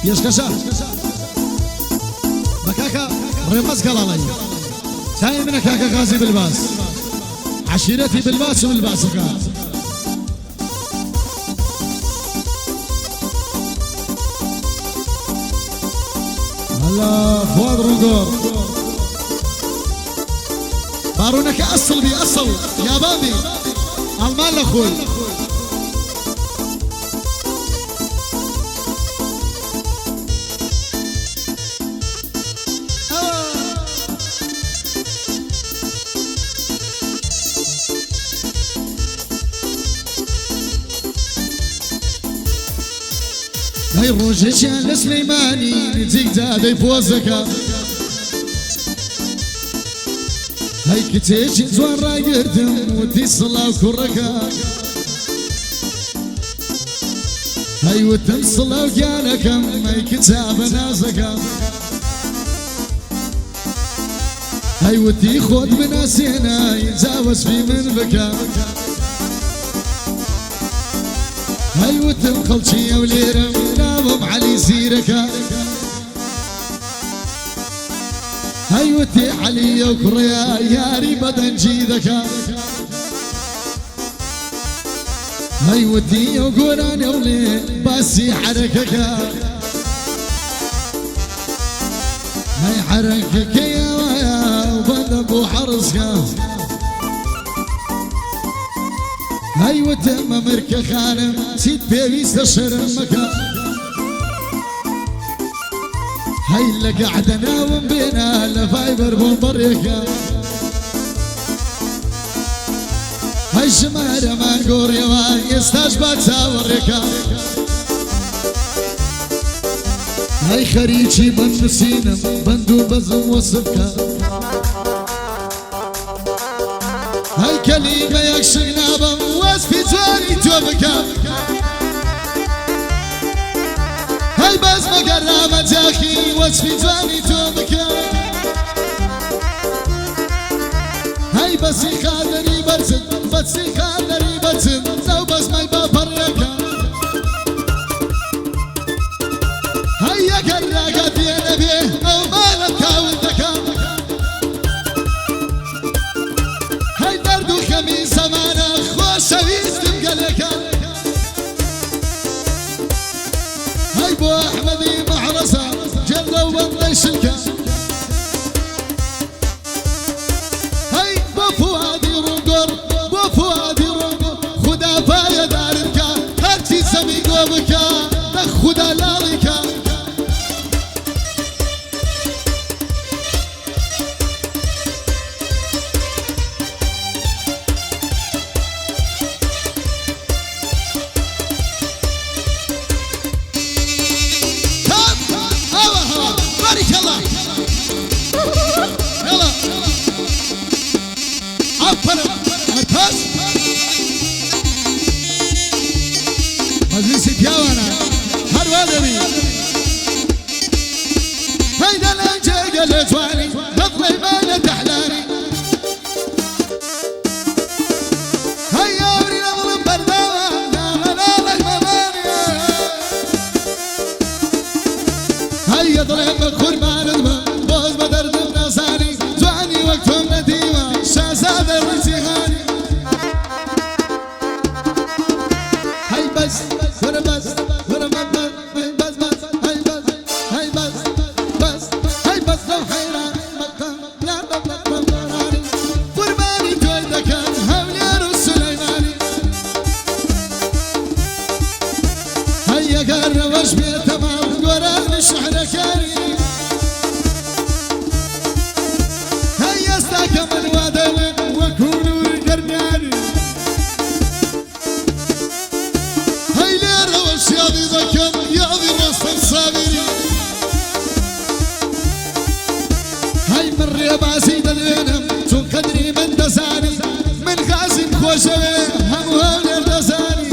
يشكشا بكاكا رمز قلالي تاي من كاكا غازي بالباس عشيرتي بالباس وبالباسكا هلا فؤاد رنقور بارونك أصل بي أصل يا بابي المال أخوي هاي روجك يا سليماني نتيك زادي فوزك هاي كتيج زوار رايردم ودي صلاة وكركا هاي وتم صلاة وكانكم هاي كتاب نازكا هاي ودي خود بناسينا يتجاوز في من بكا هاي وتم خلشي وليرم نامم علي سيركا هاي وتي علي وكريا ياري بدن جيدكا هاي وتي وقران ولي باسي حرككا هاي حركك يا ويا وبدب وحرسكا هاي وتم مركة خانم سيد بيبيس تشرمكا هاي اللي قاعدة ناوم بينا لفايبر بومبريكا هاي شمارة ما نقول يا يستجبت ساوريكا هاي خريجي بند سينم بندو بزم وصفكا هاي كلمة يكشق نابم واسفي جواني توبكا هاي بس مقرامة جاكي واسفي جواني توبكا هاي بسي خادري برسن بسي خادري برسن لو بس ما يبابركا هاي يقرقة دينا بيه او مالك كاولتكا هاي بردو خميس مانا خوش ويستم قلكا هاي بو احمدي محرسة جلو بنضي شلكا هاي بو فؤادي رنقر بو فؤادي رنقر خدا فايا داركا هرتي سمي قوبكا دخ خدا لاركا مجلس ديوانا هر وادبي هيدا الانجا قال جواني نطلي ما تحلاني هيا وري نظلم برداوة نامنا لك مباني هيا ظلم خرمان المن بوز بدرد بنصاني جواني وقتهم نديوة شاساد الرسيخاني هاي بس هاي من ريباسي دلينم تون قدري من دساني من غازي خوشوي هم هول دساني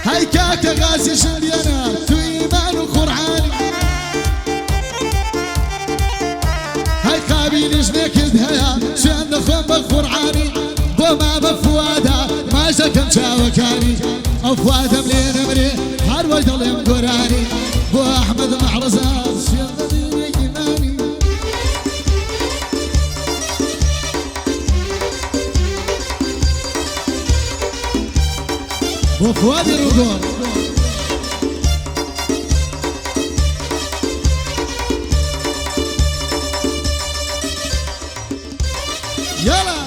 هاي كاكا غازي شنديانا تو ايمان وقرعاني هاي قابيل جنيك دهيا شان نخوم بالقرعاني وما بفوادا ما شكم شاوكاني افوادا ملين مري ظلم قراني بو احمد معرزات شغلني ايماني بو فؤاد الرجول يلا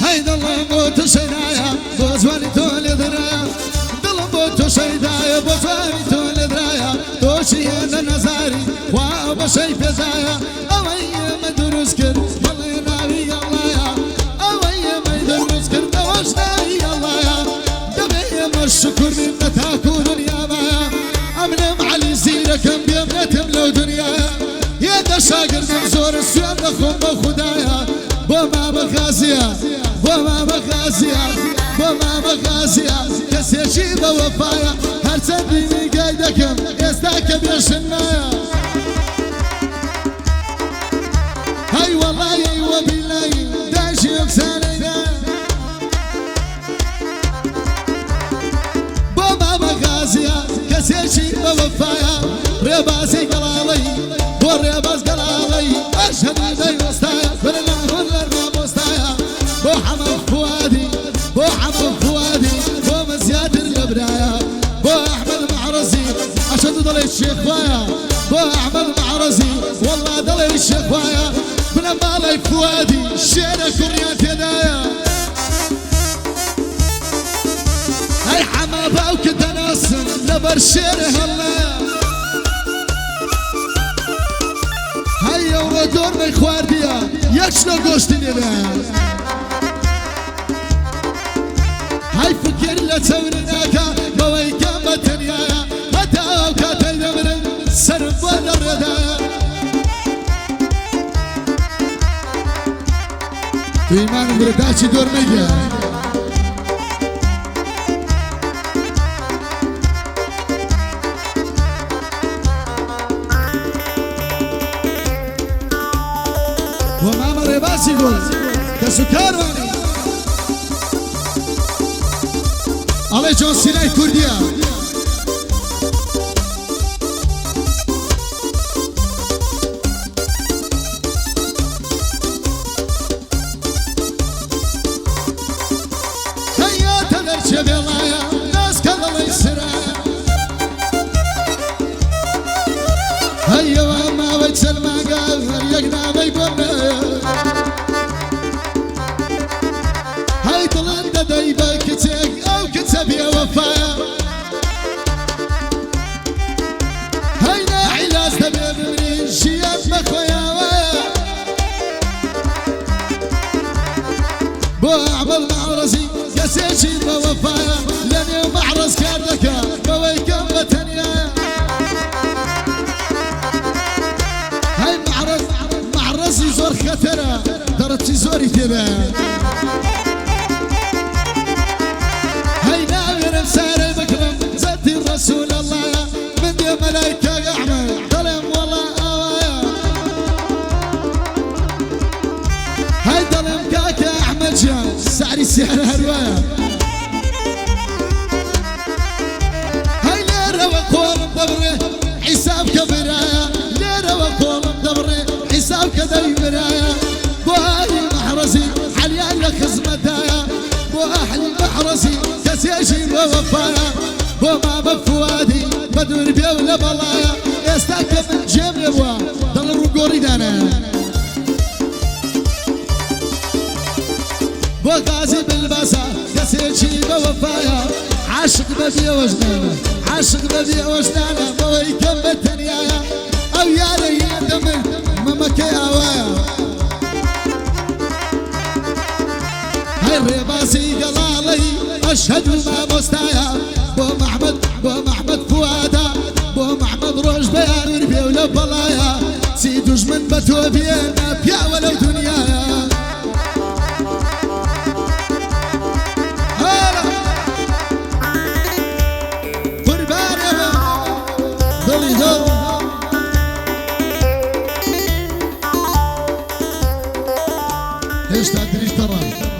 هيدا الله موت سيدايا بوزواني تولي درايا دل موت سيدايا بوزواني تولي درايا توشي انا نزاري وابا شي بزايا اوي مدروس كر والله ناوي الله يا اوي مدروس كر دوش ناوي الله يا دبي الشكر من تاكو دنيا مايا امنم علي زيركم بيمنتم لو دنيا يا دا شاقر منزور السيان لخم بخدايا بوما بخاسيا بوما بخاسيا بوما بخاسيا كسيشي بوفايا هر سنديني قايدكم يستاك بيشنايا هاي والله ايوه بالله داشي يكسانينا بوما بخاسيا كسيشي بوفايا ريباسي قلالي والريباس قلالي اشهد لي وسطايا بو حمد فؤادي بو حمد فؤادي بو مزياد البرايا بو احمد معرزي عشان ضل الشيخ فايا بو احمد معرزي والله ضل الشيخ فايا من مالي فؤادي شيرك وريات يدايا هاي حما باوك تناسم نبر شيره الله هاي يوم دور من خوارديا يكشلو قوشتين يدايا هاي فكر لا تورناك بوي كم تنيايا متى اوقات الدمر سرب ولا الردايا ايمان برداشي دور ميجا وما مري باسي يقول كسكر واني علي جون سيناي كرديا هيا تدرج بلايا ناس كذا يسرايا هيا وما وجه ما قال يقنا بيبنا هاي طلعنا دايبا كتيك كتب يا وفايا هينا علاز تبي بمرين شيات مخويا ويا بو اعمل معرزي كسيشي بوفايا لاني معرز كاردك بوي كم تنيا هاي معرزي زور خطرة درتي زوري تبا سار المكرم زدي رسول الله من دي ملايكة احمد ظلم والله اوايا هاي ظلم كاكا احمد جان سعري سعر هروايا هاي ليرة وقول مدبره حساب كبرايا ليرة وقول مدبره حساب كدي مرايا بو هاي محرزي حليان لك خزمتايا بو احلي محرزي كسيشي ووفايا بو ما بفوادي بدور بيولا بلايا يستاك من جيب يبوا ضل الرقوري دانا بو غازي بالباسا كسيشي ووفايا عاشق ببيا وجنانا عاشق ببيا وجنانا بو يكم بالتنيايا او يا لي دمر ممكي اوايا هاي الرباسي قلالي اشهد ما مستايا بو محمد فؤادا بو محمد روش بيان ربيع ولا بلايا سيدوش من بتو بينا بيا ولو دنيايا دڵیدا هێشتا دریش دەڕان